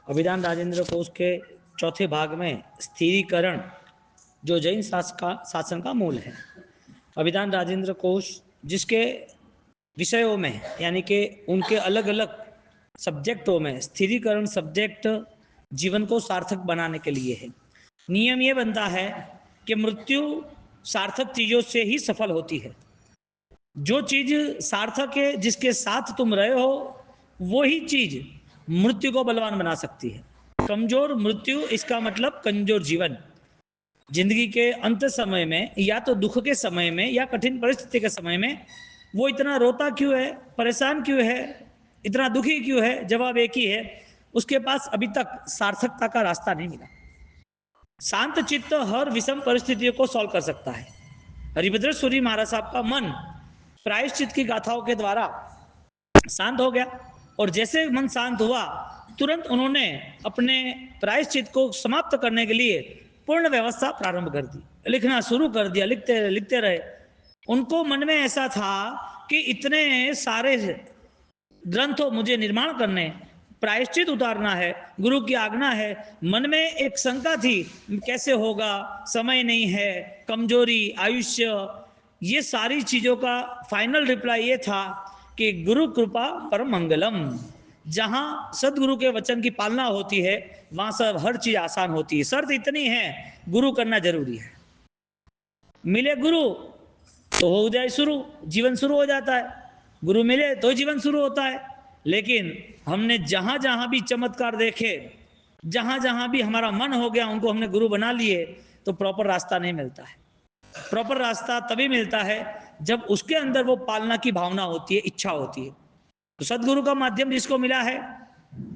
अभिधान राजेंद्र कोश के चौथे भाग में स्थिरीकरण जो जैन शासन का मूल है। अभिधान राजेंद्र कोश जिसके विषयों में यानी कि उनके अलग अलग सब्जेक्टों में स्थिरीकरण सब्जेक्ट जीवन को सार्थक बनाने के लिए है। नियम ये बनता है कि मृत्यु सार्थक चीज़ों से ही सफल होती है। जो चीज़ सार्थक है, जिसके साथ तुम रहे हो, वही चीज़ मृत्यु को बलवान बना सकती है। कमजोर मृत्यु, इसका मतलब कमजोर जीवन। जिंदगी के अंत समय में या तो दुख के समय में या कठिन परिस्थिति के समय में वो इतना रोता क्यों है, परेशान क्यों है, इतना दुखी क्यों है? जवाब एक ही है, उसके पास अभी तक सार्थकता का रास्ता नहीं मिला। शांत चित्त हर विषम परिस्थितियों को सॉल्व कर सकता है। हरिभद्र सूरी महाराज साहब का मन प्रायश्चित की गाथाओं के द्वारा शांत हो गया और जैसे मन शांत हुआ तुरंत उन्होंने अपने प्रायश्चित को समाप्त करने के लिए पूर्ण व्यवस्था प्रारंभ कर दी, लिखना शुरू कर दिया, लिखते रहे। उनको मन में ऐसा था कि इतने सारे ग्रंथों मुझे निर्माण करने, प्रायश्चित उतारना है, गुरु की आज्ञा है। मन में एक शंका थी, कैसे होगा, समय नहीं है, कमजोरी, आयुष्य, ये सारी चीज़ों का फाइनल रिप्लाई ये था कि गुरु कृपा परम मंगलम। जहाँ सदगुरु के वचन की पालना होती है वहाँ सब हर चीज़ आसान होती है। शर्त इतनी है, गुरु करना जरूरी है। मिले गुरु तो हो जाए शुरू, जीवन शुरू हो जाता है। गुरु मिले तो जीवन शुरू होता है। लेकिन हमने जहाँ जहाँ भी चमत्कार देखे, जहाँ जहाँ भी हमारा मन हो गया, उनको हमने गुरु बना लिए, तो प्रॉपर रास्ता नहीं मिलता है। प्रॉपर रास्ता तभी मिलता है जब उसके अंदर वो पालना की भावना होती है, इच्छा होती है। तो सदगुरु का माध्यम जिसको मिला है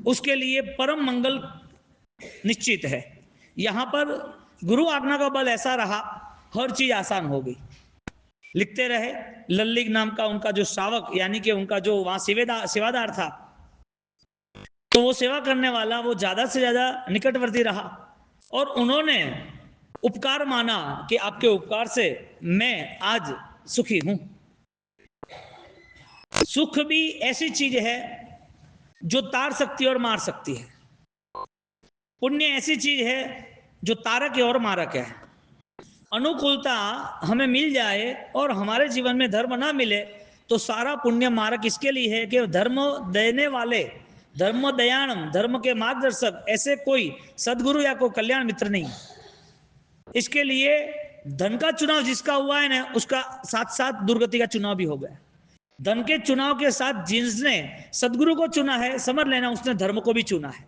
उसके लिए परम मंगल निश्चित है। यहां पर गुरु आज्ञा का बल ऐसा रहा, हर चीज आसान हो गई। लिखते रहे। लल्लिक नाम का उनका जो श्रावक यानी कि उनका जो वहां सेवादार था, तो वो सेवा करने वाला वो ज्यादा से ज्यादा निकटवर्ती रहा और उन्होंने उपकार माना कि आपके उपकार से मैं आज सुखी हूं। सुख भी ऐसी चीज है जो तार सकती है और मार सकती है। पुण्य ऐसी चीज है जो तारक है और मारक है। अनुकूलता हमें मिल जाए और हमारे जीवन में धर्म ना मिले तो सारा पुण्य मारक इसके लिए है कि धर्म देने वाले, धर्म दयाणम, धर्म के मार्गदर्शक ऐसे कोई सदगुरु या कोई कल्याण मित्र नहीं। इसके लिए धन का चुनाव जिसका हुआ है ना, उसका साथ साथ दुर्गति का चुनाव भी हो गया। धन के चुनाव के साथ जिसने सदगुरु को चुना है, समझ लेना उसने धर्म को भी चुना है।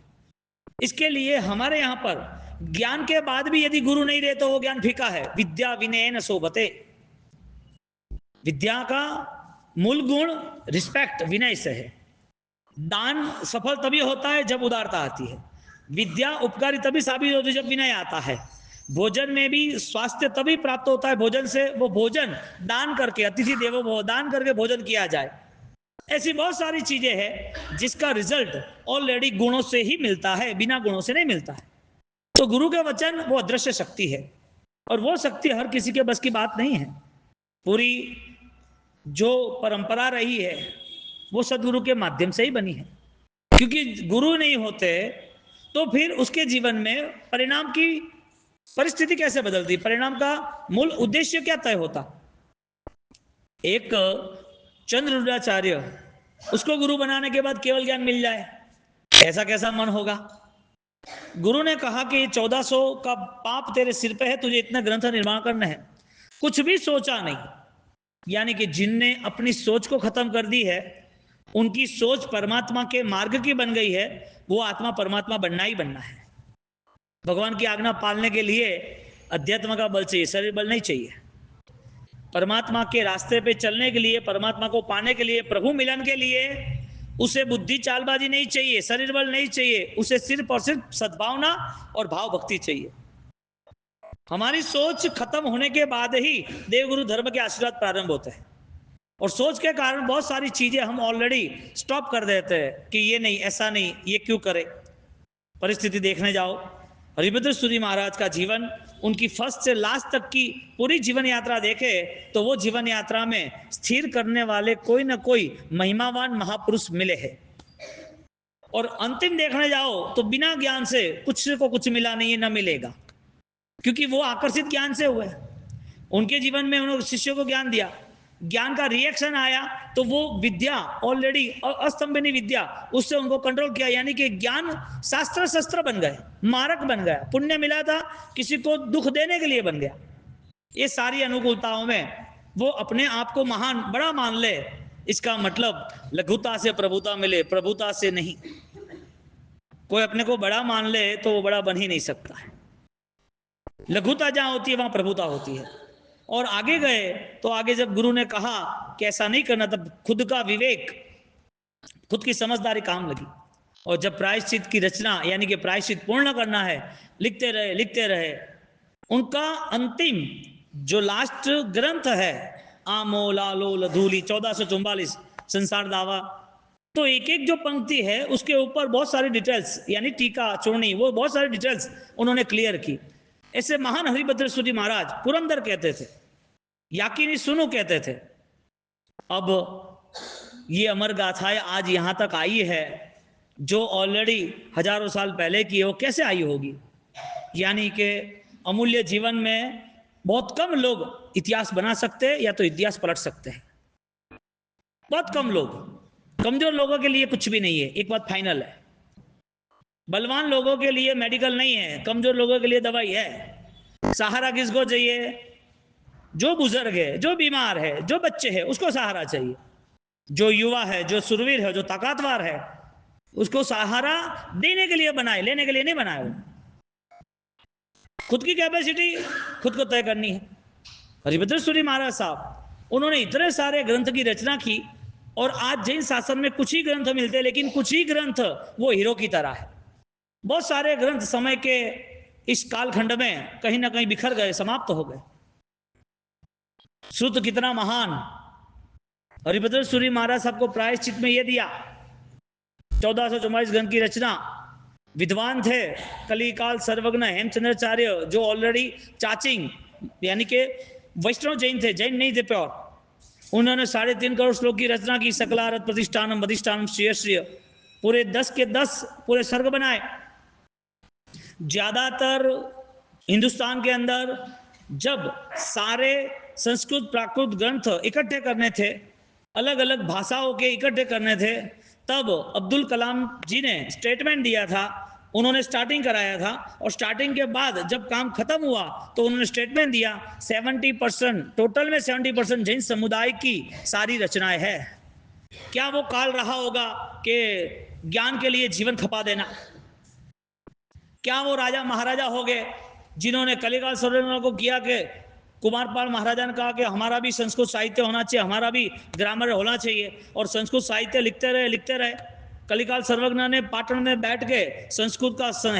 इसके लिए हमारे यहां पर ज्ञान के बाद भी यदि गुरु नहीं रहे तो वो ज्ञान फीका है। विद्या विनय न सोबते। विद्या का मूल गुण रिस्पेक्ट, विनय से है। दान सफल तभी होता है जब उदारता आती है। विद्या उपकारी तभी साबित होती है जब विनय आता है। भोजन में भी स्वास्थ्य तभी प्राप्त होता है भोजन से, वो भोजन दान करके, अतिथि देवो भव, दान करके भोजन किया जाए। ऐसी बहुत सारी चीजें हैं जिसका रिजल्ट ऑलरेडी गुणों से ही मिलता है, बिना गुणों से नहीं मिलता है। तो गुरु के वचन वो अदृश्य शक्ति है और वो शक्ति हर किसी के बस की बात नहीं है। पूरी जो परंपरा रही है वो सदगुरु के माध्यम से ही बनी है, क्योंकि गुरु नहीं होते तो फिर उसके जीवन में परिणाम की परिस्थिति कैसे बदलती, परिणाम का मूल उद्देश्य क्या तय होता। एक चंद्रचार्य, उसको गुरु बनाने के बाद केवल ज्ञान मिल जाए, ऐसा कैसा मन होगा। गुरु ने कहा कि 1400 का पाप तेरे सिर पे है, तुझे इतना ग्रंथ निर्माण करना है। कुछ भी सोचा नहीं, यानी कि जिनने अपनी सोच को खत्म कर दी है, उनकी सोच परमात्मा के मार्ग की बन गई है। वो आत्मा परमात्मा बनना ही बनना है। भगवान की आज्ञा पालने के लिए अध्यात्म का बल चाहिए, शरीर बल नहीं चाहिए। परमात्मा के रास्ते पे चलने के लिए, परमात्मा को पाने के लिए, प्रभु मिलन के लिए उसे बुद्धि चालबाजी नहीं चाहिए, शरीर बल नहीं चाहिए। उसे सिर्फ और सिर्फ सद्भावना और भाव भक्ति चाहिए। हमारी सोच खत्म होने के बाद ही देवगुरु धर्म के आशीर्वाद प्रारंभ होते हैं और सोच के कारण बहुत सारी चीजें हम ऑलरेडी स्टॉप कर देते हैं कि ये नहीं, ऐसा नहीं, ये क्यों करे। परिस्थिति देखने जाओ, हरिभद्र सूरी महाराज का जीवन, उनकी फर्स्ट से लास्ट तक की पूरी जीवन यात्रा देखे तो वो जीवन यात्रा में स्थिर करने वाले कोई ना कोई महिमावान महापुरुष मिले हैं। और अंतिम देखने जाओ तो बिना ज्ञान से कुछ को कुछ मिला नहीं है, न मिलेगा, क्योंकि वो आकर्षित ज्ञान से हुए। उनके जीवन में उन्होंने शिष्यों को ज्ञान दिया, ज्ञान का रिएक्शन आया तो वो विद्या ऑलरेडी अस्तंभनी विद्या, उससे उनको कंट्रोल किया, यानी कि ज्ञान शास्त्र शस्त्र बन गए, मारक बन गया, पुण्य मिला था किसी को दुख देने के लिए बन गया। ये सारी अनुकूलताओं में वो अपने आप को महान बड़ा मान ले, इसका मतलब लघुता से प्रभुता मिले, प्रभुता से नहीं। कोई अपने को बड़ा मान ले तो वो बड़ा बन ही नहीं सकता है। लघुता जहां होती है वहां प्रभुता होती है। और आगे गए तो आगे जब गुरु ने कहा कि ऐसा नहीं करना, तब खुद का विवेक, खुद की समझदारी काम लगी। और जब प्रायश्चित की रचना यानी कि प्रायश्चित पूर्ण करना है, लिखते रहे लिखते रहे। उनका अंतिम जो लास्ट ग्रंथ है आमो लालो लधूली 1444 संसार दावा, तो एक एक जो पंक्ति है उसके ऊपर बहुत सारी डिटेल्स यानी टीका चूर्णी, वो बहुत सारी डिटेल्स उन्होंने क्लियर की। ऐसे महान हरिभद्र सूरी महाराज पुरंदर कहते थे, याकिनी सुनो कहते थे। अब ये अमर गाथाएं आज यहां तक आई है, जो ऑलरेडी हजारों साल पहले की है, वो कैसे आई होगी? यानी कि अमूल्य जीवन में बहुत कम लोग इतिहास बना सकते हैं या तो इतिहास पलट सकते हैं, बहुत कम लोग। कमजोर लोगों के लिए कुछ भी नहीं है, एक बात फाइनल है। बलवान लोगों के लिए मेडिकल नहीं है, कमजोर लोगों के लिए दवाई है। सहारा किसको चाहिए? जो बुजुर्ग है, जो बीमार है, जो बच्चे हैं, उसको सहारा चाहिए। जो युवा है, जो सुरवीर है, जो ताकतवर है, उसको सहारा देने के लिए बनाए, लेने के लिए नहीं बनाए। वो खुद की कैपेसिटी खुद को तय करनी है। हरिभद्र सूरी महाराज साहब उन्होंने इतने सारे ग्रंथ की रचना की, और आज जैन शासन में कुछ ही ग्रंथ मिलते हैं, लेकिन कुछ ही ग्रंथ वो हीरो की तरह है। बहुत सारे ग्रंथ समय के इस कालखंड में कहीं ना कहीं बिखर गए, समाप्त हो गए। श्रुत कितना महान! हरिभद्र सूरी महाराज सबको प्रायश्चित में ये दिया, 1444 ग्रंथ की रचना। विद्वान थे, कलिकाल सर्वज्ञ हेमचंद्राचार्य, जो ऑलरेडी चाचिंग यानी के वैष्णव जैन थे, जैन नहीं थे प्योर। उन्होंने 3.5 करोड़ श्लोक की रचना की। सकलारत प्रतिष्ठानम अधिष्ठानम श्रेयश्रेय, पूरे 10 के 10 पूरे सर्ग बनाए। ज्यादातर हिंदुस्तान के अंदर जब सारे संस्कृत प्राकृत ग्रंथ इकट्ठे करने थे, अलग अलग भाषाओं के इकट्ठे करने थे, तब अब्दुल कलाम जी ने स्टेटमेंट दिया था, उन्होंने स्टार्टिंग कराया था। और स्टार्टिंग के बाद जब काम खत्म हुआ तो उन्होंने स्टेटमेंट दिया 70%, टोटल में 70% जैन समुदाय की सारी रचनाएं हैं। क्या वो काल रहा होगा कि ज्ञान के लिए जीवन खपा देना? क्या वो राजा महाराजा हो गए जिन्होंने कलिकाल सर्वज्ञ को किया कि कुमारपाल महाराजा ने कहा कि हमारा भी संस्कृत साहित्य होना चाहिए, हमारा भी ग्रामर होना चाहिए, और संस्कृत साहित्य लिखते रहे लिखते रहे। कलिकाल सर्वज्ञ ने पाटन में बैठ के संस्कृत का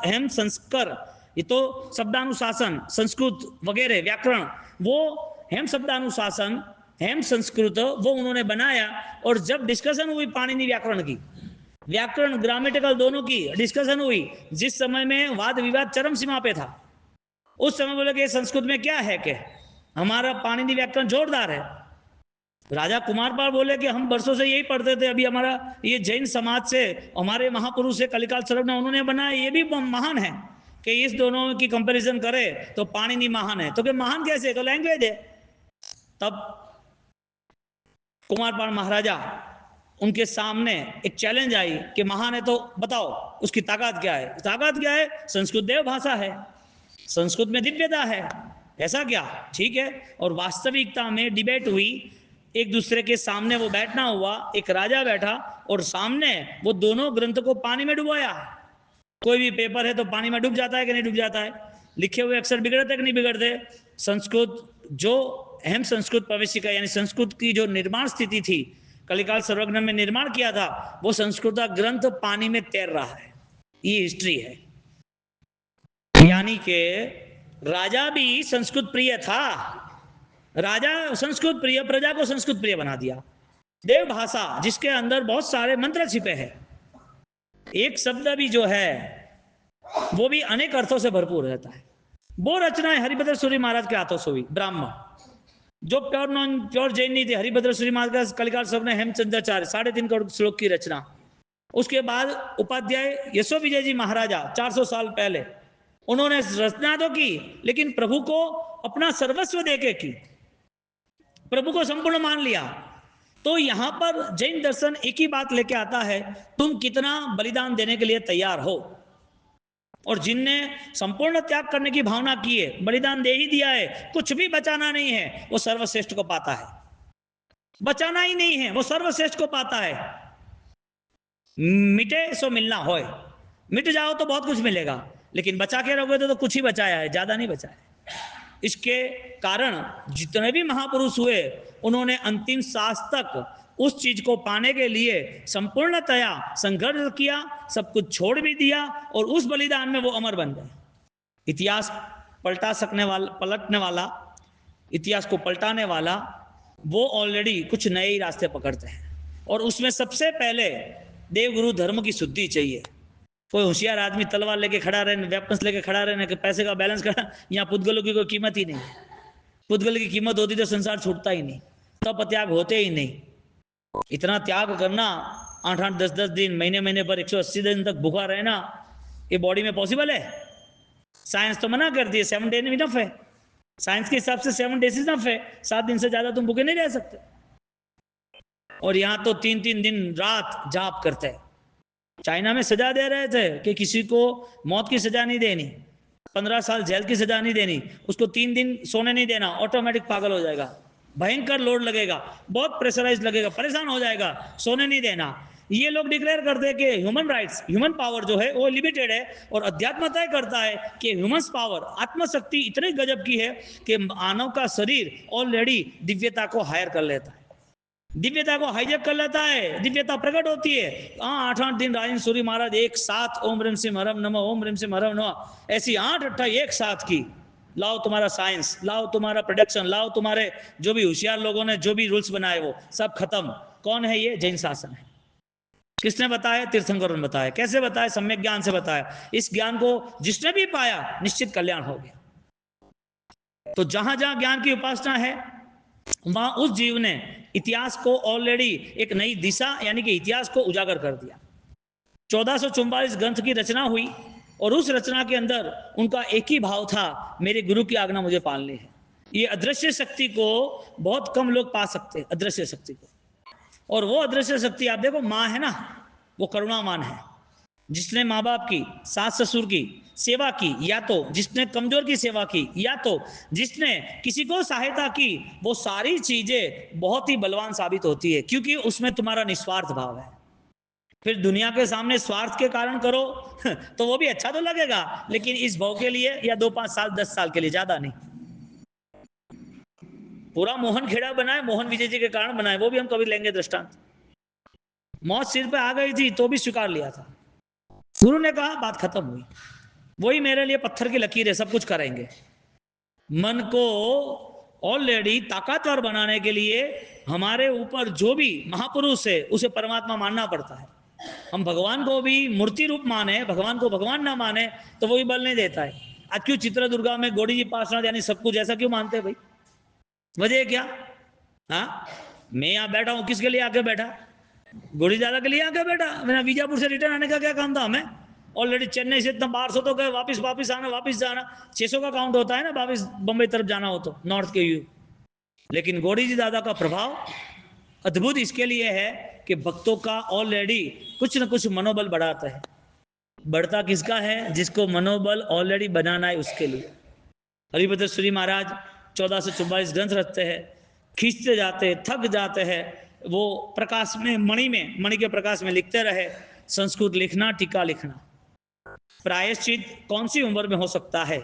हेम संस्कार, ये तो शब्दानुशासन, संस्कृत वगैरह व्याकरण, वो हेम शब्दानुशासन, हेम संस्कृत, वो उन्होंने बनाया। और जब डिस्कशन हुई पाणिनि व्याकरण की, व्याकरण ग्रामेटिकल दोनों की डिस्कशन हुई, जिस समय में वाद विवाद चरम सीमा पे था, उस समय बोले कि संस्कृत में क्या है कि हमारा पाणिनि व्याकरण जोरदार है। राजा कुमारपाल बोले कि हम वर्षों से यही पढ़ते थे, अभी हमारा ये जैन समाज से हमारे महापुरुष है कलिकाल सर्वज्ञ उन्होंने बनाया, ये भी महान है कि इस दोनों की कंपैरिजन करे तो पाणिनि महान है। तो कि महान कैसे? तो लैंग्वेज है। तब कुमारपाल महाराजा उनके सामने एक चैलेंज आई कि महान है तो बताओ उसकी ताकत क्या है? ताकत क्या है? संस्कृत देव भाषा है, संस्कृत में दिव्यता है, ऐसा क्या? ठीक है। और वास्तविकता में डिबेट हुई, एक दूसरे के सामने वो बैठना हुआ, एक राजा बैठा और सामने वो दोनों ग्रंथ को पानी में डुबाया। कोई भी पेपर है तो पानी में डूब जाता है कि नहीं डूब जाता है? लिखे हुए अक्षर बिगड़ते कि नहीं बिगड़ते? संस्कृत जो अहम संस्कृत प्रवेशिका यानी संस्कृत की जो निर्माण स्थिति थी, कलिकाल सर्वज्ञ में निर्माण किया था, वो संस्कृत ग्रंथ पानी में तैर रहा है। ये हिस्ट्री है। यानी कि राजा भी संस्कृत प्रिय था, राजा संस्कृत प्रिय, प्रजा को संस्कृत प्रिय बना दिया। देव भाषा जिसके अंदर बहुत सारे मंत्र छिपे हैं, एक शब्द भी जो है वो भी अनेक अर्थों से भरपूर रहता है। वो रचनाएं हरिभद्र सूरी महाराज के हाथों से हुई। ब्राह्मण जो प्योर जैन नहीं थे, हरिभद्र सूरी महाराज का कलिकाल सर्वज्ञ हेमचंद्राचार्य 3.5 करोड़ श्लोक की रचना, उसके बाद उपाध्याय यशो विजय जी महाराजा 400 साल पहले, उन्होंने रचना तो की लेकिन प्रभु को अपना सर्वस्व देके की, प्रभु को संपूर्ण मान लिया। तो यहां पर जैन दर्शन एक ही बात लेके आता है, तुम कितना बलिदान देने के लिए तैयार हो। और जिनने संपूर्ण त्याग करने की भावना की है, बलिदान दे ही दिया है, कुछ भी बचाना नहीं है, वो सर्वश्रेष्ठ को पाता है। बचाना ही नहीं है, वो सर्वश्रेष्ठ को पाता है। मिटे सो मिलना होए, मिट जाओ तो बहुत कुछ मिलेगा, लेकिन बचा के रहोगे तो कुछ ही बचाया है, ज्यादा नहीं बचाया है। इसके कारण जितने भी महापुरुष हुए, उन्होंने अंतिम सांस तक उस चीज को पाने के लिए संपूर्णतया संघर्ष किया, सब कुछ छोड़ भी दिया, और उस बलिदान में वो अमर बन गए। इतिहास पलटने वाला, इतिहास को पलटाने वाला, वो ऑलरेडी कुछ नए ही रास्ते पकड़ते हैं। और उसमें सबसे पहले देवगुरु धर्म की शुद्धि चाहिए। कोई होशियार आदमी तलवार लेके खड़ा रहे, वेपन्स लेके खड़ा रहे, कि पैसे का बैलेंस खड़ा, यहाँ पुद्गलों की कोई कीमत ही नहीं है। पुद्गल की कीमत होती तो संसार छूटता ही नहीं, तप त्याग होते ही नहीं। इतना त्याग करना, 8-8, 10-10 दिन, महीने पर 180 दिन तक भूखा रहना, ये बॉडी में पॉसिबल है? साइंस तो मना करती है, 7 डेज इनफ है। साइंस के हिसाब से 7 डेज इनफ है, 7 दिन से ज्यादा तुम भूखे नहीं रह सकते। और यहाँ तो 3-3 दिन रात जाप करते हैं। चाइना में सजा दे रहे थे कि किसी को मौत की सजा नहीं देनी, 15 साल जेल की सजा नहीं देनी, उसको 3 दिन सोने नहीं देना, ऑटोमेटिक पागल हो जाएगा, भयंकर लोड लगेगा, बहुत प्रेशराइज लगेगा, परेशान हो जाएगा, सोने नहीं देना। ये लोग डिक्लेयर करते हैं कि ह्यूमन राइट्स, ह्यूमन पावर जो है वो लिमिटेड है, और अध्यात्म तय करता है कि ह्यूमन पावर, आत्मशक्ति इतने गजब की है कि मानव का शरीर ऑलरेडी दिव्यता को हायर कर लेता है, दिव्यता को हाईजेक कर लेता है, दिव्यता प्रकट होती है। 8-8 दिन राजन सूरी महाराज एक साथ ओम ह्रीम सिंह हरम नमः, ओम ह्रीम सिंह हरम नमः, ऐसी 8 एक साथ की। लाओ तुम्हारा साइंस, लाओ तुम्हारा प्रोडक्शन, लाओ तुम्हारे जो भी होशियार लोगों ने जो भी रूल्स बनाए वो सब खत्म। कौन है ये? जैन शासन है। किसने बताया? तीर्थंकरों ने बताया। कैसे बताया? सम्यक ज्ञान से बताया। इस ज्ञान को जिसने भी पाया निश्चित कल्याण हो गया। तो जहां जहां ज्ञान की उपासना है, वहां उस जीव ने इतिहास को ऑलरेडी एक नई दिशा, यानी कि इतिहास को उजागर कर दिया। 1444 ग्रंथ की रचना हुई, और उस रचना के अंदर उनका एक ही भाव था, मेरे गुरु की आज्ञा मुझे पालनी है। ये अदृश्य शक्ति को बहुत कम लोग पा सकते हैं, अदृश्य शक्ति को। और वो अदृश्य शक्ति आप देखो, माँ है ना, वो करुणामान है। जिसने माँ बाप की, सास ससुर की सेवा की, या तो जिसने कमजोर की सेवा की, या तो जिसने किसी को सहायता की, वो सारी चीजें बहुत ही बलवान साबित होती है, क्योंकि उसमें तुम्हारा निस्वार्थ भाव है। फिर दुनिया के सामने स्वार्थ के कारण करो तो वो भी अच्छा तो लगेगा, लेकिन इस भाव के लिए या 2-5 साल 10 साल के लिए, ज्यादा नहीं। पूरा मोहन खेड़ा बनाए, मोहन विजय जी के कारण बनाए, वो भी हम कभी लेंगे दृष्टांत। मौत सिर पे आ गई थी तो भी स्वीकार लिया था। गुरु ने कहा, बात खत्म हुई, वही मेरे लिए पत्थर की लकीर है, सब कुछ करेंगे। मन को ऑलरेडी ताकतवर बनाने के लिए हमारे ऊपर जो भी महापुरुष है उसे परमात्मा मानना पड़ता है। हम भगवान को भी मूर्ति रूप माने, भगवान को भगवान ना माने तो वो भी बल नहीं देता है। आज क्यों चित्र दुर्गा में गौड़ी जी पासनाथ यानी सब कुछ ऐसा क्यों मानते हैं भाई? वजह क्या? हाँ, मैं यहाँ बैठा हूँ, किसके लिए आके बैठा? गौड़ी दादा के लिए आके बैठा। मेरा बीजापुर से रिटर्न आने का क्या काम था हमें? ऑलरेडी चेन्नई से इतना 1200 तो गए, वापस आना, वापस जाना 600 का काउंट होता है ना, वापस बंबई तरफ जाना हो तो, नॉर्थ के यू। लेकिन गौड़ी जी दादा का प्रभाव अद्भुत इसके लिए है कि भक्तों का ऑलरेडी कुछ न कुछ मनोबल बढ़ाता है। बढ़ता किसका है? जिसको मनोबल ऑलरेडी बनाना है, उसके लिए। हरिभद्र सूरी महाराज 1444 ग्रंथ रखते हैं, खींचते जाते, थक जाते हैं, वो प्रकाश में, मणि के प्रकाश में लिखते रहे। संस्कृत लिखना, टीका लिखना। प्रायश्चित कौन सी उम्र में हो सकता है,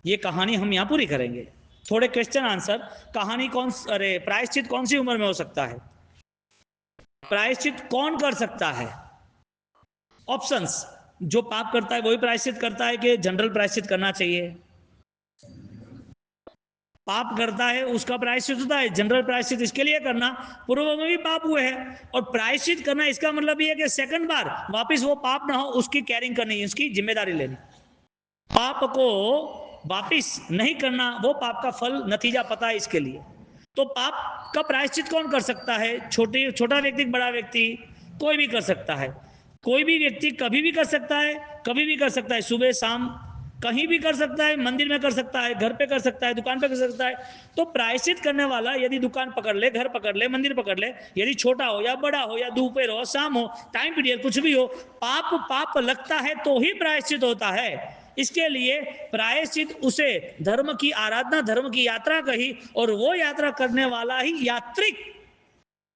ये कहानी हम यहाँ पूरी करेंगे। थोड़े क्वेश्चन आंसर। कहानी प्रायश्चित कौन सी उम्र में हो सकता है? प्रायश्चित कौन कर सकता है? ऑप्शंस। जो पाप करता है वही प्रायश्चित करता है कि जनरल प्रायश्चित करना चाहिए? पाप करता है उसका प्रायश्चित होता है, जनरल प्रायश्चित इसके लिए करना, पूर्व में भी पाप हुए हैं, और प्रायश्चित करना इसका मतलब ये है कि सेकंड बार वापस वो पाप ना हो, उसकी कैरिंग करनी, उसकी जिम्मेदारी लेनी। पाप को वापस नहीं करना, वो पाप का फल, नतीजा पता है इसके लिए। तो पाप का प्रायश्चित कौन कर सकता है? छोटा व्यक्ति, बड़ा व्यक्ति, कोई भी कर सकता है। कोई भी व्यक्ति कभी भी कर सकता है, कभी भी कर सकता है, सुबह शाम कहीं भी कर सकता है, मंदिर में कर सकता है, घर पे कर सकता है, दुकान पे कर सकता है। तो प्रायश्चित करने वाला यदि दुकान पकड़ ले, घर पकड़ ले, मंदिर पकड़ ले, यदि छोटा हो या बड़ा हो या दोपहर हो शाम हो टाइम पीरियड कुछ भी हो, पाप पाप लगता है तो ही प्रायश्चित होता है। इसके लिए प्रायश्चित उसे धर्म की आराधना, धर्म की यात्रा कही, और वो यात्रा करने वाला ही यात्रिक,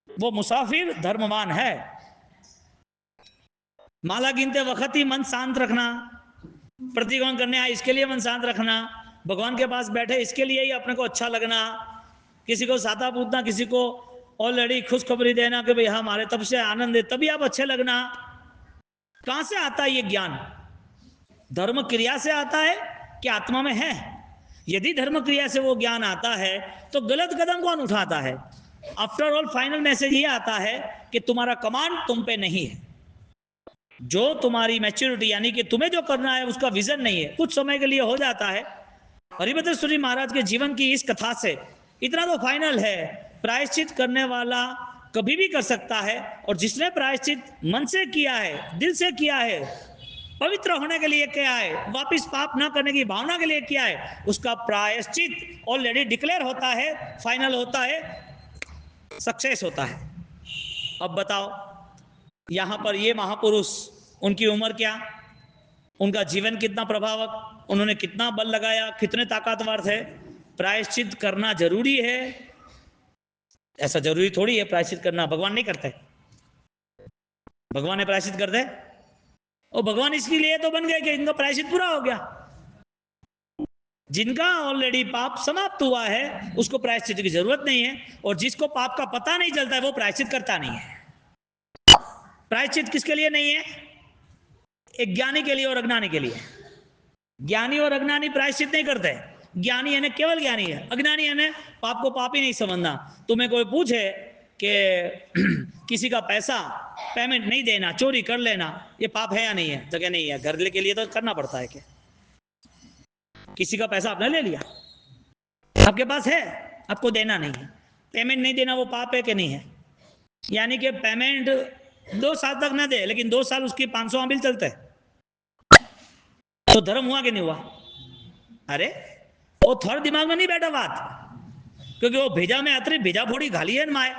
वो मुसाफिर धर्मवान है। माला गिनते वक्त ही मन शांत रखना, प्रतिक्रमण करने आए इसके लिए मन शांत रखना, भगवान के पास बैठे इसके लिए ही अपने को अच्छा लगना, किसी को साता पूतना, किसी को ऑलरेडी खुशखबरी देना कि भाई हमारे तब से आनंद है, तभी आप अच्छे लगना। कहां से आता है ये ज्ञान? धर्म क्रिया से आता है कि आत्मा में है? यदि धर्म क्रिया से वो ज्ञान आता है तो गलत कदम कौन उठाता है? आफ्टर ऑल फाइनल मैसेज ये आता है कि तुम्हारा कमांड तुम पे नहीं है, जो तुम्हारी मैच्योरिटी यानी कि तुम्हें जो करना है उसका विजन नहीं है, कुछ समय के लिए हो जाता है। हरिभद्र जी महाराज के जीवन की इस कथा से इतना तो फाइनल है, प्रायश्चित करने वाला कभी भी कर सकता है, और जिसने प्रायश्चित मन से किया है, दिल से किया है, पवित्र होने के लिए किया है, वापिस पाप ना करने की भावना के लिए किया है, उसका प्रायश्चित ऑलरेडी डिक्लेयर होता है, फाइनल होता है, सक्सेस होता है। अब बताओ यहां पर ये महापुरुष, उनकी उम्र क्या, उनका जीवन कितना प्रभावक, उन्होंने कितना बल लगाया, कितने ताकतवर थे? प्रायश्चित करना जरूरी है? ऐसा जरूरी थोड़ी है प्रायश्चित करना, भगवान नहीं करते। भगवान ने प्रायश्चित कर दे, और भगवान इसके लिए तो बन गए कि इनका प्रायश्चित पूरा हो गया। जिनका ऑलरेडी पाप समाप्त हुआ है उसको प्रायश्चित की जरूरत नहीं है, और जिसको पाप का पता नहीं चलता है वो प्रायश्चित करता नहीं है। प्रायश्चित किसके लिए नहीं है? एक ज्ञानी के लिए और अज्ञानी के लिए। ज्ञानी और अज्ञानी प्रायश्चित नहीं करते। ज्ञानी है केवल ज्ञानी है, अज्ञानी है पाप को पाप ही नहीं समझना। तुम्हें कोई पूछे कि किसी का पैसा पेमेंट नहीं देना, चोरी कर लेना, ये पाप है या नहीं है? तो क्या नहीं है, घर के लिए तो करना पड़ता है। क्या किसी का पैसा आपने ले लिया, आपके पास है, आपको देना नहीं है, पेमेंट नहीं देना वो पाप है कि नहीं है? यानी कि पेमेंट 2 साल तक ना दे लेकिन 2 साल उसकी 500 बिल चलते है, तो धर्म हुआ कि नहीं हुआ? अरे वो थोड़ा दिमाग में नहीं बैठा बात, क्योंकि वो भेजा में अतरी भेजा फोड़ी घाली है माए,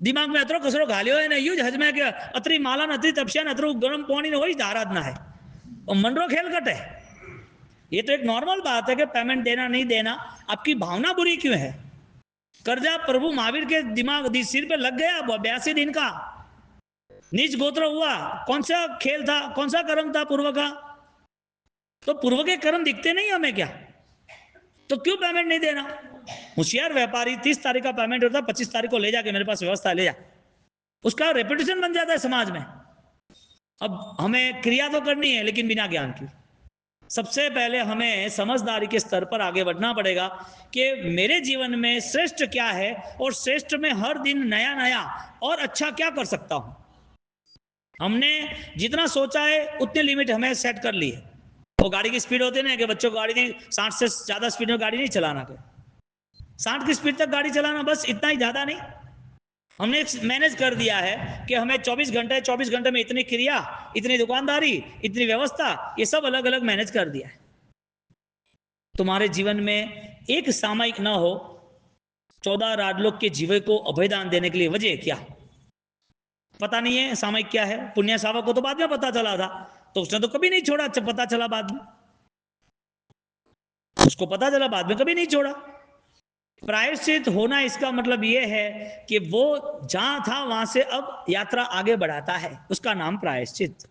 दिमाग में अतरो कसरो घालियो है ने यूज हज में के अतरी माला न अतरी तपस्या न अतरो गरम पानी ने वही आराधना है, और मनरो खेल कट है। ये तो एक नॉर्मल बात है कि पेमेंट देना नहीं देना, आपकी भावना बुरी क्यों है? कर्जा प्रभु महावीर के दिमाग सिर पे लग गया 82 दिन का, नीच गोत्र हुआ, कौन सा खेल था, कौन सा कर्म था पूर्व का? तो पूर्व के कर्म दिखते नहीं हमें क्या? तो क्यों पेमेंट नहीं देना? होशियार व्यापारी 30 तारीख का पेमेंट होता है, 25 तारीख को ले जाके मेरे पास व्यवस्था ले जा, उसका रेपुटेशन बन जाता है समाज में। अब हमें क्रिया तो करनी है लेकिन बिना ज्ञान की। सबसे पहले हमें समझदारी के स्तर पर आगे बढ़ना पड़ेगा कि मेरे जीवन में श्रेष्ठ क्या है, और श्रेष्ठ में हर दिन नया नया और अच्छा क्या कर सकता हूं। हमने जितना सोचा है उतनी लिमिट हमें सेट कर ली है। वो गाड़ी की स्पीड होती है ना कि बच्चों को गाड़ी नहीं 60 से ज्यादा स्पीड में गाड़ी नहीं चलाना, के 60 की स्पीड तक गाड़ी चलाना, बस इतना ही, ज्यादा नहीं। हमने मैनेज कर दिया है कि हमें 24 घंटे में इतनी क्रिया, इतनी दुकानदारी, इतनी व्यवस्था, ये सब अलग अलग मैनेज कर दिया है। तुम्हारे जीवन में एक सामयिक ना हो, 14 राजलोक के जीवन को अभयदान देने के लिए वजह क्या? पता नहीं है सामयिक क्या है। पुण्य सावक को तो बाद में पता चला था, तो उसने तो कभी नहीं छोड़ा, पता चला बाद में, उसको पता चला बाद में, कभी नहीं छोड़ा। प्रायश्चित होना इसका मतलब यह है कि वो जहां था वहां से अब यात्रा आगे बढ़ाता है, उसका नाम प्रायश्चित।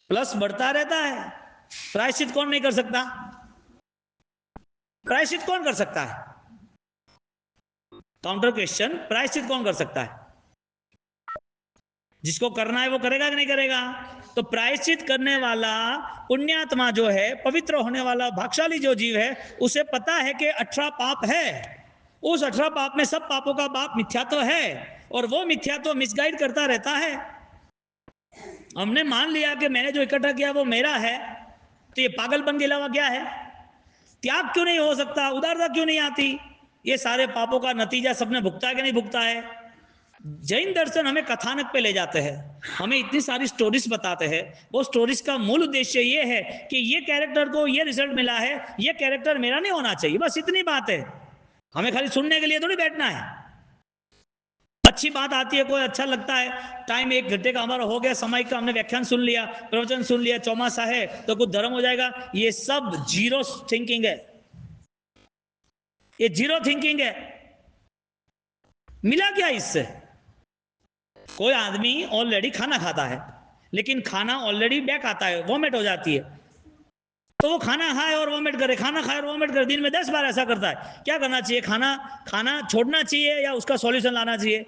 प्लस बढ़ता रहता है। प्रायश्चित कौन नहीं कर सकता? प्रायश्चित कौन कर सकता है? काउंटर क्वेश्चन, प्रायश्चित कौन कर सकता है? जिसको करना है वो करेगा कि नहीं करेगा? तो प्रायश्चित करने वाला पुण्यात्मा जो है, पवित्र होने वाला भाग्यशाली जो जीव है, उसे पता है कि 18 पाप है, उस 18 पाप में सब पापों का बाप मिथ्यात्व है, और वो मिथ्यात्व मिसगाइड करता रहता है। हमने मान लिया कि मैंने जो इकट्ठा किया वो मेरा है, तो ये पागलपन के अलावा क्या है? त्याग क्यों नहीं हो सकता? उदारता क्यों नहीं आती? ये सारे पापों का नतीजा सबने भुगता है कि नहीं भुगता है? जैन दर्शन हमें कथानक पे ले जाते हैं हमें इतनी सारी स्टोरीज बताते हैं, वो स्टोरीज का मूल उद्देश्य ये है कि ये कैरेक्टर को ये रिजल्ट मिला है, ये कैरेक्टर मेरा नहीं होना चाहिए, बस इतनी बात है। हमें खाली सुनने के लिए थोड़ी बैठना है। अच्छी बात आती है, कोई अच्छा लगता है, टाइम 1 घंटे का हमारा हो गया, समय का हमने व्याख्यान सुन लिया, प्रवचन सुन लिया, चौमासा है तो कुछ धर्म हो जाएगा, ये सब जीरो थिंकिंग है, ये जीरो थिंकिंग है। मिला क्या इससे? कोई आदमी ऑलरेडी खाना खाता है, लेकिन खाना ऑलरेडी बैक आता है, वॉमिट हो जाती है, तो वो खाना खाए और वॉमिट करे, खाना खाए और वॉमिट करे, दिन में 10 बार ऐसा करता है। क्या करना चाहिए? खाना छोड़ना चाहिए या उसका सॉल्यूशन लाना चाहिए?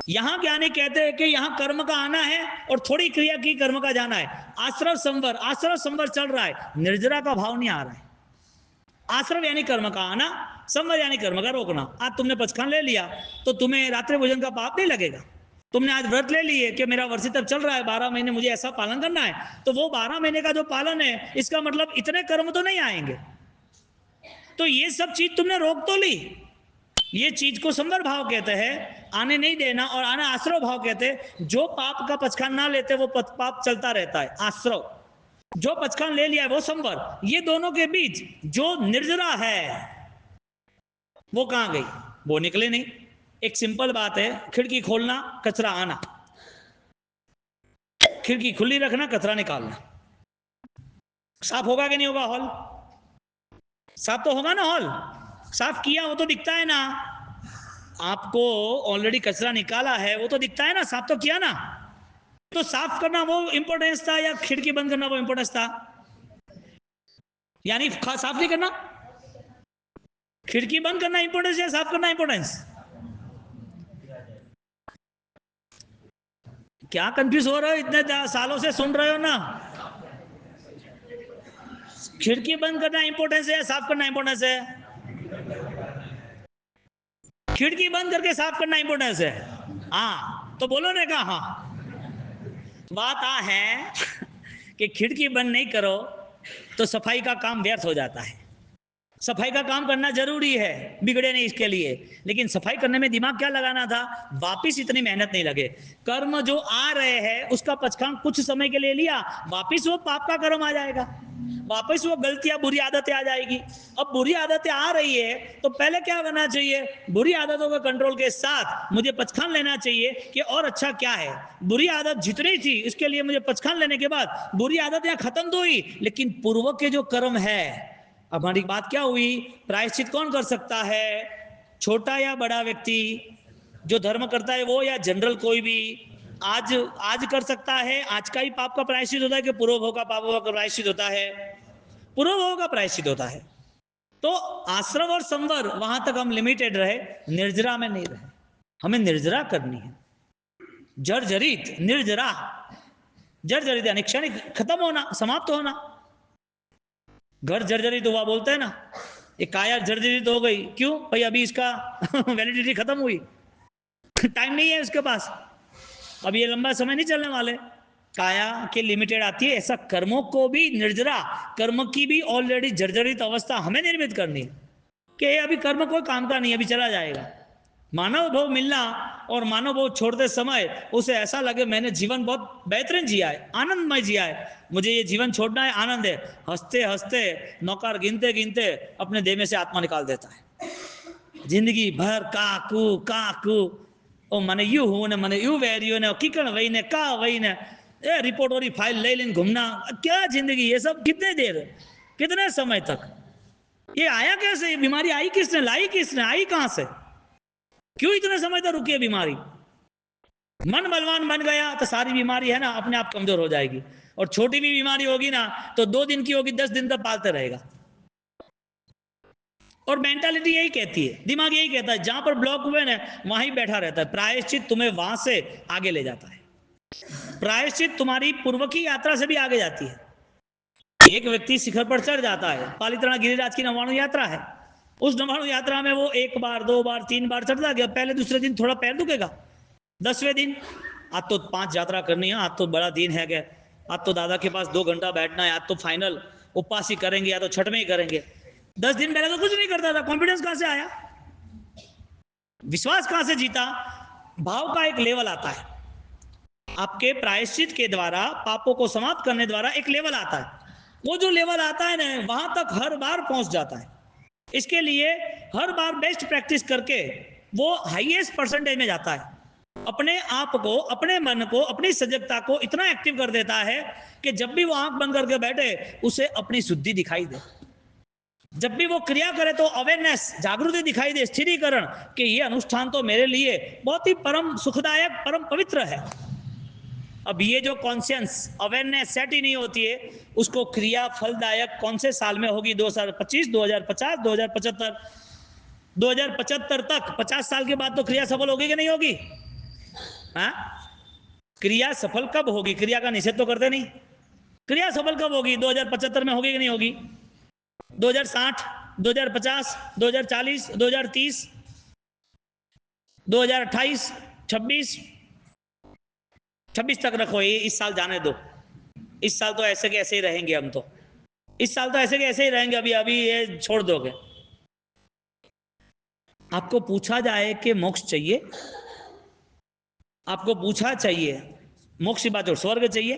यहां ज्ञानी कहते हैं कि यहां कर्म का आना है और थोड़ी क्रिया की कर्म का जाना है। आश्रव संवर चल रहा है, निर्जरा का भाव नहीं आ रहा है। आश्रव यानी कर्म का आना, संवर यानी कर्म का रोकना। आज तुमने पचखान ले लिया तो तुम्हें रात्रि भोजन का पाप नहीं लगेगा। तुमने आज व्रत ले लिए कि मेरा वर्षित अब चल रहा है, 12 महीने मुझे ऐसा पालन करना है, तो वो 12 महीने का जो पालन है, इसका मतलब इतने कर्म तो नहीं आएंगे। तो ये सब चीज तुमने रोक तो ली, ये चीज को संवर भाव कहते हैं, आने नहीं देना, और आना आश्रव भाव कहते हैं। जो पाप का पचखान ना लेते वो पाप चलता रहता है, आश्रव। जो पचखान ले लिया है वो संवर। ये दोनों के बीच जो निर्जरा है वो कहां गई? वो निकले नहीं। एक सिंपल बात है, खिड़की खोलना, कचरा आना, खिड़की खुली रखना, कचरा निकालना। साफ होगा कि नहीं होगा हॉल? साफ तो होगा ना हॉल। साफ किया वो तो दिखता है ना, आपको ऑलरेडी कचरा निकाला है वो तो दिखता है ना, साफ तो किया ना। तो साफ करना वो इंपॉर्टेंस था या खिड़की बंद करना वो इंपॉर्टेंस था? यानी साफ नहीं करना, खिड़की बंद करना इंपॉर्टेंस या साफ करना इंपॉर्टेंस? क्या कंफ्यूज हो रहे हो? इतने सालों से सुन रहे हो ना। खिड़की बंद करना इंपॉर्टेंस है या साफ करना इंपॉर्टेंस है? खिड़की बंद करके साफ करना इंपॉर्टेंस है। हाँ तो बोलो ने कहा हाँ। बात आ है कि खिड़की बंद नहीं करो तो सफाई का काम व्यर्थ हो जाता है। सफाई का काम करना जरूरी है, बिगड़े नहीं इसके लिए, लेकिन सफाई करने में दिमाग क्या लगाना था? वापिस इतनी मेहनत नहीं लगे। कर्म जो आ रहे हैं उसका पचखान कुछ समय के लिए लिया, वापिस वो पाप का कर्म आ जाएगा, वापस वो गलतियां, बुरी आदतें आ जाएगी। अब बुरी आदतें आ रही है तो पहले क्या करना चाहिए? बुरी आदतों के कंट्रोल के साथ मुझे पचखान लेना चाहिए कि और अच्छा क्या है। बुरी आदत जितनी थी इसके लिए मुझे पचखान लेने के बाद बुरी आदतें खत्म तो हुई, लेकिन पूर्व के जो कर्म है, अब हमारी बात क्या हुई? प्रायश्चित कौन कर सकता है? छोटा या बड़ा व्यक्ति जो धर्म करता है वो, या जनरल कोई भी? आज कर सकता है। आज का ही पाप का प्रायश्चित होता है कि पूर्व भोग का पापों का प्रायश्चित होता है? पूर्व भोग का प्रायश्चित होता है। तो आश्रव और संवर वहां तक हम लिमिटेड रहे, निर्जरा में नहीं रहे। हमें निर्जरा करनी है, जर्जरित निर्जरा। जर्जरित यानी क्षणिक, खत्म होना, समाप्त होना। घर जर्जरित हुआ बोलते हैं ना, ये काया जर्जरित हो गई, क्यों भाई? अभी इसका वैलिडिटी खत्म हुई, टाइम नहीं है उसके पास, अब ये लंबा समय नहीं चलने वाले। काया के लिमिटेड आती है, ऐसा कर्मों को भी निर्जरा, कर्म की भी ऑलरेडी जर्जरित अवस्था हमें निर्मित करनी है कि अभी कर्म कोई काम का नहीं, अभी चला जाएगा। मानव भाव मिलना और मानव भाव छोड़ते समय उसे ऐसा लगे मैंने जीवन बहुत बेहतरीन जिया है, आनंदमय जिया है, मुझे ये जीवन छोड़ना है, आनंद है। हंसते हंसते नौकर गिनते गिनते अपने देह में से आत्मा निकाल देता है। जिंदगी भर काकू काकू, ओ मने यू हूं ने, मने यू वेरियो ने, किकण वही ने, का वही ने, ए रिपोर्ट वाली फाइल ले लेन घूमना, क्या जिंदगी ये सब? कितने देर, कितने समय तक? ये आया कैसे? ये बीमारी आई किसने, लाई किसने, आई कहां से? क्यों इतने समय तक रुकी है बीमारी? मन बलवान बन गया तो सारी बीमारी है ना अपने आप कमजोर हो जाएगी, और छोटी भी बीमारी होगी ना तो 2 दिन की होगी, 10 दिन तक पालते रहेगा। और मेंटालिटी यही कहती है, दिमाग यही कहता है, जहां पर ब्लॉक हुए ना वहीं बैठा रहता है। प्रायश्चित तुम्हें वहां से आगे ले जाता है, प्रायश्चित तुम्हारी पूर्व की यात्रा से भी आगे जाती है। एक व्यक्ति शिखर पर चढ़ जाता है, पालिताना गिरिराज की 99 यात्रा है, उस 99 यात्रा में वो 1 बार 2 बार 3 बार चढ़ता गया। पहले दूसरे दिन थोड़ा पैर दुखेगा, 10वें दिन आज तो 5 यात्रा करनी है, आज तो बड़ा दिन है, क्या आज तो दादा के पास 2 घंटा बैठना है, आज तो फाइनल उपवास ही करेंगे या तो छठ में ही करेंगे। 10 दिन पहले तो कुछ नहीं करता था, कॉन्फिडेंस कहां से आया, विश्वास कहां से जीता? भाव का एक लेवल आता है, आपके प्रायश्चित के द्वारा, पापों को समाप्त करने द्वारा एक लेवल आता है। वो जो लेवल आता है ना, वहां तक हर बार पहुंच जाता है। इसके लिए हर बार बेस्ट प्रैक्टिस करके वो हाईएस्ट परसेंटेज में जाता है। अपने आप को, अपने मन को, अपनी सजगता को इतना एक्टिव कर देता है कि जब भी वो आंख बंद करके बैठे उसे अपनी शुद्धि दिखाई दे। जब भी वो क्रिया करे तो अवेयरनेस, जागृति दिखाई दे, स्थिरीकरण कि ये अनुष्ठान तो मेरे लिए बहुत ही परम सुखदायक, परम पवित्र है। अब ये जो कॉन्शियस अवेयरनेस सेट ही नहीं होती है, उसको क्रिया फलदायक कौन से साल में होगी? 2025, 2050, 2075? 2075 तक, 50 साल के बाद तो क्रिया सफल होगी कि नहीं होगी? हाँ, क्रिया सफल कब होगी? क्रिया का निषेध तो करते नहीं। क्रिया सफल कब होगी? 2075 में होगी कि नहीं होगी? 2060, 2050, 2040, 2030, 2028, 26 तक रखो, ये इस साल जाने दो। इस साल तो ऐसे के ऐसे ही रहेंगे हम तो, इस साल तो ऐसे के ऐसे ही रहेंगे, अभी अभी ये छोड़ दोगे। आपको पूछा जाए कि मोक्ष चाहिए, आपको पूछा चाहिए मोक्ष की बात छोड़, स्वर्ग चाहिए?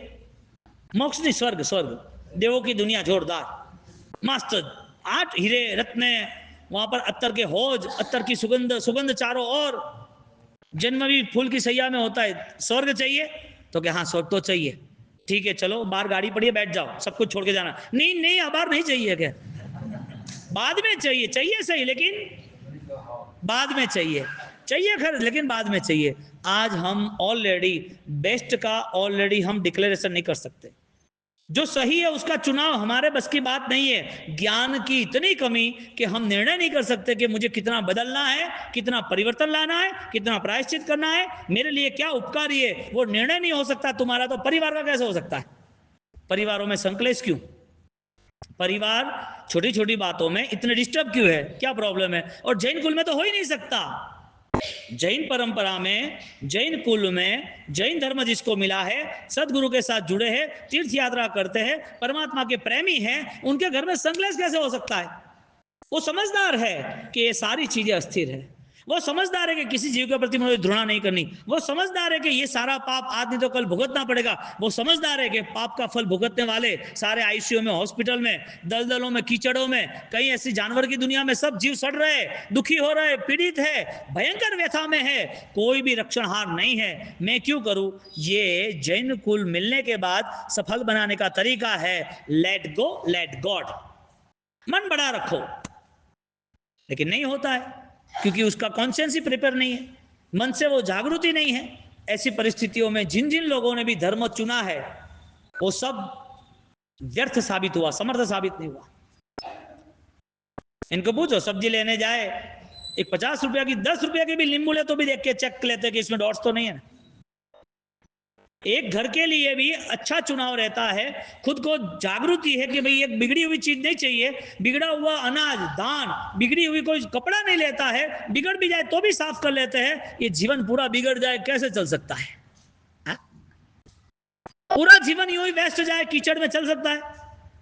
मोक्ष नहीं, स्वर्ग, स्वर्ग, देवों की दुनिया जोरदार, मस्त, 8 हीरे रत्ने, वहां पर अत्तर के हौज, अत्तर की सुगंध, सुगंध चारों ओर, जन्म भी फूल की सैया में होता है। स्वर्ग चाहिए? तो क्या हाँ स्वर्ग तो चाहिए, ठीक है चलो बाहर गाड़ी पड़ी है, बैठ जाओ, सब कुछ छोड़ के जाना। नहीं नहीं, अबार नहीं चाहिए क्या? बाद में चाहिए, चाहिए सही, लेकिन बाद में चाहिए, चाहिए खैर लेकिन बाद में चाहिए। आज हम ऑलरेडी बेस्ट का ऑलरेडी हम डिक्लेरेशन नहीं कर सकते। जो सही है उसका चुनाव हमारे बस की बात नहीं है। ज्ञान की इतनी कमी कि हम निर्णय नहीं कर सकते कि मुझे कितना बदलना है, कितना परिवर्तन लाना है, कितना प्रायश्चित करना है, मेरे लिए क्या उपकारी है, वो निर्णय नहीं हो सकता तुम्हारा, तो परिवार का कैसे हो सकता है? परिवारों में संकलेश क्यों? परिवार छोटी छोटी बातों में इतने डिस्टर्ब क्यों है? क्या प्रॉब्लम है? और जैन कुल में तो हो ही नहीं सकता। जैन परंपरा में, जैन कुल में, जैन धर्म जिसको मिला है, सदगुरु के साथ जुड़े हैं, तीर्थ यात्रा करते हैं, परमात्मा के प्रेमी हैं, उनके घर में संकलेश कैसे हो सकता है? वो समझदार है कि ये सारी चीजें अस्थिर है, वो समझदार है कि किसी जीव के प्रति मुझे घृणा नहीं करनी, वो समझदार है कि ये सारा पाप आज नहीं तो कल भुगतना पड़ेगा, वो समझदार है कि पाप का फल भुगतने वाले सारे आईसीयू में, हॉस्पिटल में, दलदलों में, कीचड़ों में, कहीं ऐसी जानवर की दुनिया में सब जीव सड़ रहे, दुखी हो रहे, पीड़ित है, भयंकर व्यथा में है, कोई भी रक्षणहार नहीं है, मैं क्यों करूं? ये जैन कुल मिलने के बाद सफल बनाने का तरीका है, लेट गो, लेट गॉड। मन बड़ा रखो, लेकिन नहीं होता है क्योंकि उसका कॉन्शियस ही प्रिपेयर नहीं है, मन से वो जागृति नहीं है। ऐसी परिस्थितियों में जिन जिन लोगों ने भी धर्म चुना है वो सब व्यर्थ साबित हुआ, समर्थ साबित नहीं हुआ। इनको पूछो, सब्जी लेने जाए, एक 50 रुपया की, 10 रुपया की भी नींबू ले तो भी देख के चेक लेते कि इसमें डॉट्स तो नहीं है। एक घर के लिए भी अच्छा चुनाव रहता है, खुद को जागृति है कि भाई एक बिगड़ी हुई चीज नहीं चाहिए, बिगड़ा हुआ अनाज, दान, बिगड़ी हुई कोई कपड़ा नहीं लेता है, बिगड़ भी जाए तो भी साफ कर लेते हैं। ये जीवन पूरा बिगड़ जाए कैसे चल सकता है? हा? पूरा जीवन यूं ही वेस्ट जाए, कीचड़ में चल सकता है?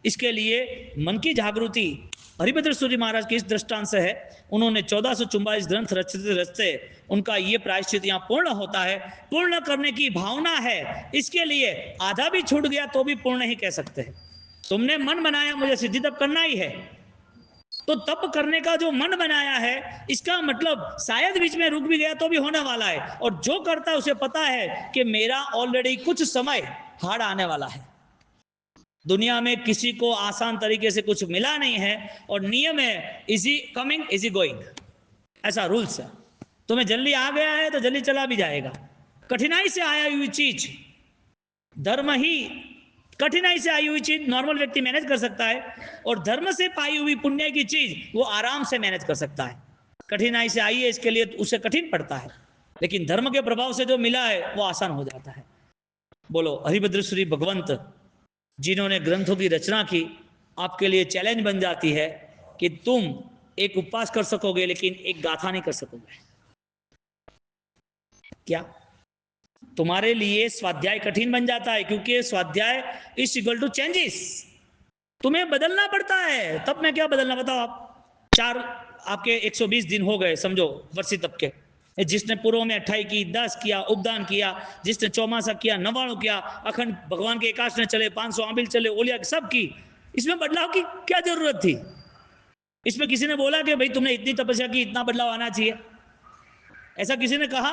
इसके लिए मन की जागृति हरिभद्र सूरी महाराज के इस दृष्टांत से है। उन्होंने 1444 ग्रंथ रचते रचते उनका ये प्रायश्चित यहाँ पूर्ण होता है। पूर्ण करने की भावना है, इसके लिए आधा भी छूट गया तो भी पूर्ण ही कह सकते हैं। तुमने मन बनाया मुझे सिद्धि तप करना ही है, तो तप करने का जो मन बनाया है, इसका मतलब शायद बीच में रुक भी गया तो भी होने वाला है। और जो करता है उसे पता है कि मेरा ऑलरेडी कुछ समय हार्ड आने वाला है। दुनिया में किसी को आसान तरीके से कुछ मिला नहीं है, और नियम है इजी कमिंग इजी गोइंग, ऐसा रूल्स है। तुम्हें जल्दी आ गया है तो जल्दी चला भी जाएगा। कठिनाई से आया हुई चीज, धर्म ही कठिनाई से आई हुई चीज नॉर्मल व्यक्ति मैनेज कर सकता है, और धर्म से पाई हुई पुण्य की चीज वो आराम से मैनेज कर सकता है। कठिनाई से आई है इसके लिए उसे कठिन पड़ता है, लेकिन धर्म के प्रभाव से जो मिला है वो आसान हो जाता है। बोलो हरिभद्र श्री भगवंत जिन्होंने ग्रंथों की रचना की, आपके लिए चैलेंज बन जाती है कि तुम एक उपवास कर सकोगे लेकिन एक गाथा नहीं कर सकोगे। क्या तुम्हारे लिए स्वाध्याय कठिन बन जाता है? क्योंकि स्वाध्याय इज इक्वल टू चेंजेस, तुम्हें बदलना पड़ता है। तब मैं क्या बदलना बताओ आप? 4 आपके 120 दिन हो गए समझो वर्षी तब के, जिसने पूर्व में 28 की, 10 किया, उपदान किया, जिसने चौमासा किया, 99 किया, अखंड भगवान के एकाश ने चले, 500 आमिल चले, ओलिया सब की, इसमें बदलाव की क्या जरूरत थी? इसमें किसी ने बोला कि भाई तुमने इतनी तपस्या की, इतना बदलाव आना चाहिए? ऐसा किसी ने कहा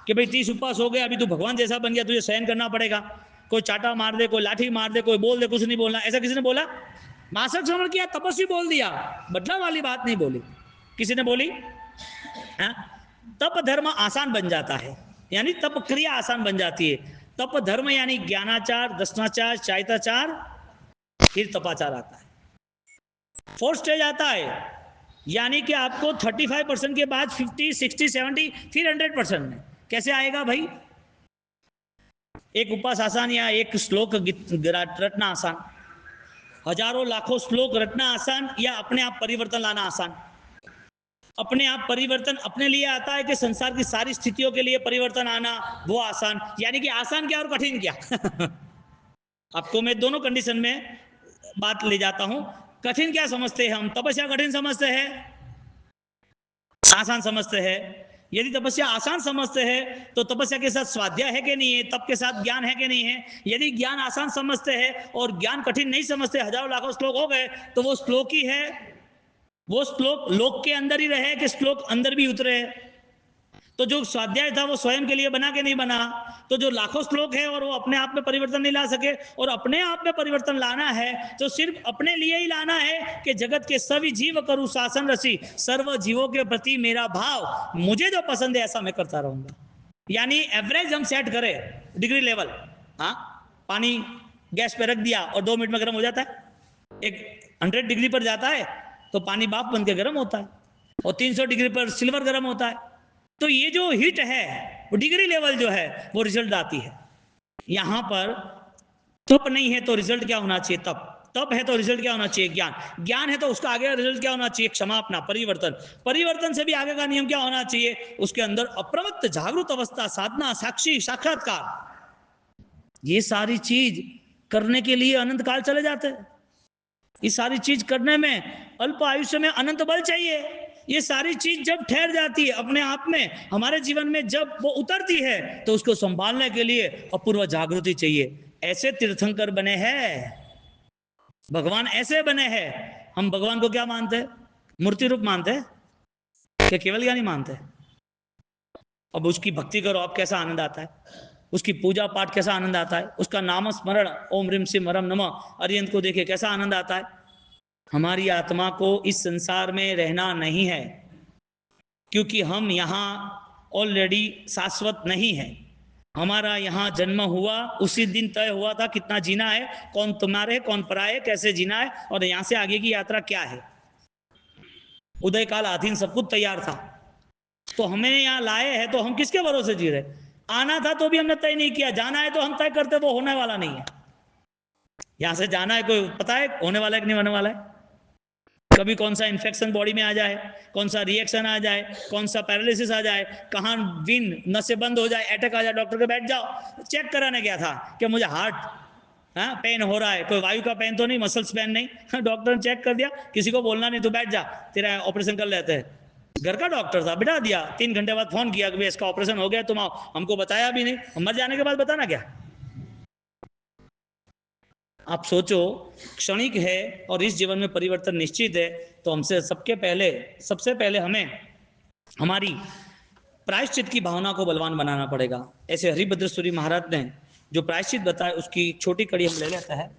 कि भाई 30 उपवास हो गए, अभी तू भगवान जैसा बन गया, तुझे सहन करना पड़ेगा, कोई चाटा मार दे, कोई लाठी मार दे, कोई बोल दे, कुछ नहीं बोलना, ऐसा किसी ने बोला? मासक श्रवण किया, तपस्वी बोल दिया, बदलाव वाली बात नहीं बोली। किसी ने बोली? हाँ? तप धर्म आसान बन जाता है, यानी तप क्रिया आसान बन जाती है। तप धर्म यानी ज्ञानाचार, दर्शनाचार, चारिताचार, फिर तपाचार आता है। 4 स्टेज आता है, यानी कि आपको 35% के बाद 50, 60, 70, फिर 100% में कैसे आएगा भाई? एक उपवास आसान या एक श्लोक रटना आसान, हजारों लाखों श्लोक रटना आसान, या अपने आप परिवर्तन लाना आसान? अपने आप परिवर्तन अपने लिए आता है कि संसार की सारी स्थितियों के लिए परिवर्तन आना वो आसान? यानी कि आसान क्या और कठिन क्या? आपको मैं दोनों कंडीशन में बात ले जाता हूं। कठिन क्या समझते हैं हम? तपस्या कठिन समझते हैं, आसान समझते हैं? यदि तपस्या आसान समझते हैं तो तपस्या के साथ स्वाध्याय है कि नहीं है, तप के साथ ज्ञान है कि नहीं है? यदि ज्ञान आसान समझते हैं और ज्ञान कठिन नहीं समझते, हजारों लाखों श्लोक हो गए, तो वो श्लोक ही है, वो श्लोक लोक के अंदर ही रहे कि श्लोक अंदर भी उतरे? तो जो स्वाध्याय था वो स्वयं के लिए बना के नहीं बना? तो जो लाखों श्लोक है और वो अपने आप में परिवर्तन नहीं ला सके, और अपने आप में परिवर्तन लाना है तो सिर्फ अपने लिए ही लाना है कि जगत के सभी जीव करूं शासन रसी, सर्व जीवों के प्रति मेरा भाव, मुझे जो पसंद है ऐसा मैं करता रहूंगा। यानी एवरेज हम सेट करें, डिग्री लेवल। हाँ, पानी गैस पे रख दिया और 2 मिनट में गर्म हो जाता है। एक 100 डिग्री पर जाता है तो पानी भाप बन के गर्म होता है, और 300 डिग्री पर सिल्वर गर्म होता है। तो ये जो हीट है, वो डिग्री लेवल जो है वो रिजल्ट आती है। यहां पर तप नहीं है तो रिजल्ट क्या होना चाहिए? तप है तो रिजल्ट क्या होना चाहिए? ज्ञान है तो उसका आगे रिजल्ट क्या होना चाहिए? क्षमा, अपना परिवर्तन से भी आगे का नियम क्या होना चाहिए? उसके अंदर अप्रवृत्त जागृत अवस्था, साधना, साक्षी, साक्षात्कार। ये सारी चीज करने के लिए अनंत काल चले जाते हैं। ये सारी चीज करने में अल्प आयुष्य में अनंत बल चाहिए। ये सारी चीज जब ठहर जाती है अपने आप में हमारे जीवन में, जब वो उतरती है, तो उसको संभालने के लिए अपूर्व जागृति चाहिए। ऐसे तीर्थंकर बने हैं भगवान, ऐसे बने हैं। हम भगवान को क्या मानते हैं? मूर्ति रूप मानते हैं क्या केवल ज्ञानी मानते हैं? अब उसकी भक्ति करो, आप कैसा आनंद आता है, उसकी पूजा पाठ कैसा आनंद आता है, उसका नाम स्मरण ओम ह्रीम सिम हरम नमः अरियंत को देखे कैसा आनंद आता है। हमारी आत्मा को इस संसार में रहना नहीं है, क्योंकि हम यहाँ ऑलरेडी शाश्वत नहीं है। हमारा यहाँ जन्म हुआ उसी दिन तय हुआ था कितना जीना है, कौन तुम्हारे कौन पराए, कैसे जीना है, और यहाँ से आगे की यात्रा क्या है। उदय काल आधीन सब कुछ तैयार था, तो हमें यहाँ लाए हैं तो हम किसके भरोसे जी रहे? आना था तो भी हमने तय नहीं किया, जाना है तो हम तय करते, वो होने वाला नहीं है। यहां से जाना है, कोई पता है होने वाला है कि नहीं होने वाला है? कभी कौन सा इन्फेक्शन बॉडी में आ जाए, कौन सा रिएक्शन आ जाए, कौन सा पैरालिसिस आ जाए, कहाँ विन नसें बंद हो जाए, अटैक आ जाए, डॉक्टर के बैठ जाओ। चेक कराने गया था कि मुझे हार्ट पेन हो रहा है, कोई वायु का पेन तो नहीं, मसल्स पेन नहीं। डॉक्टर ने चेक कर दिया, किसी को बोलना नहीं, तो बैठ जा, तेरा ऑपरेशन कर लेते हैं। घर का डॉक्टर था, बिठा दिया। 3 घंटे बाद फोन किया कि भाई इसका ऑपरेशन हो गया, तुम आओ। हमको बताया भी नहीं, मर जाने के बाद बताना क्या? आप सोचो, क्षणिक है और इस जीवन में परिवर्तन निश्चित है, तो हमसे सबसे पहले हमें हमारी प्रायश्चित की भावना को बलवान बनाना पड़ेगा। ऐसे हरिभद्र सूरी महाराज ने जो प्रायश्चित बताया उसकी छोटी कड़ी हम ले लेते हैं।